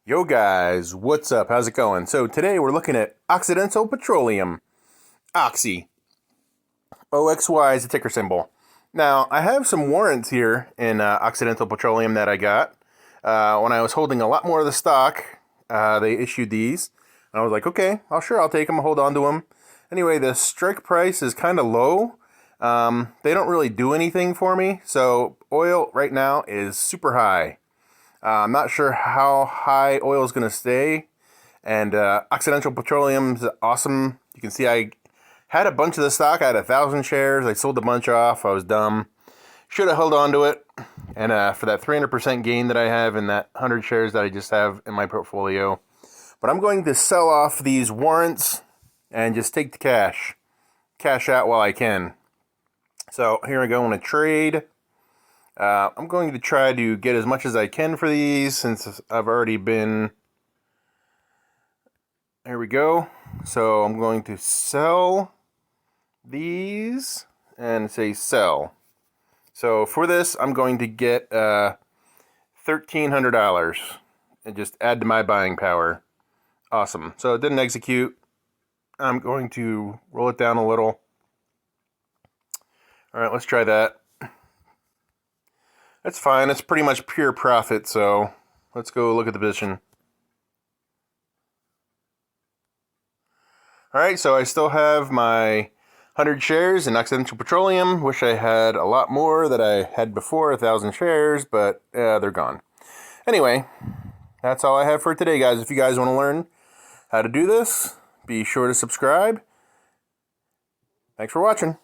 Yo guys, what's up? How's it going? So today we're looking at Occidental Petroleum, OXY. OXY is the ticker symbol. Now, I have some warrants here in Occidental Petroleum that I got. When I was holding a lot more of the stock, they issued these. And I was like, okay, I'll take them, hold on to them. Anyway, the strike price is kind of low. They don't really do anything for me. So oil right now is super high. I'm not sure how high oil is going to stay. And Occidental Petroleum is awesome. You can see I had a bunch of the stock. I had 1,000 shares. I sold a bunch off. I was dumb. Should have held on to it. And for that 300% gain that I have in that 100 shares that I just have in my portfolio. But I'm going to sell off these warrants and just take the cash. Cash out while I can. So here I go in a trade. I'm going to try to get as much as I can for these since I've already been... There we go. So I'm going to sell these and say sell. So for this, I'm going to get $1,300 and just add to my buying power. Awesome. So it didn't execute. I'm going to roll it down a little. All right, let's try that. That's fine. It's pretty much pure profit, so let's go look at the position. Alright, so I still have my 100 shares in Occidental Petroleum. Wish I had a lot more that I had before, 1,000 shares, but they're gone. Anyway, that's all I have for today, guys. If you guys want to learn how to do this, be sure to subscribe. Thanks for watching.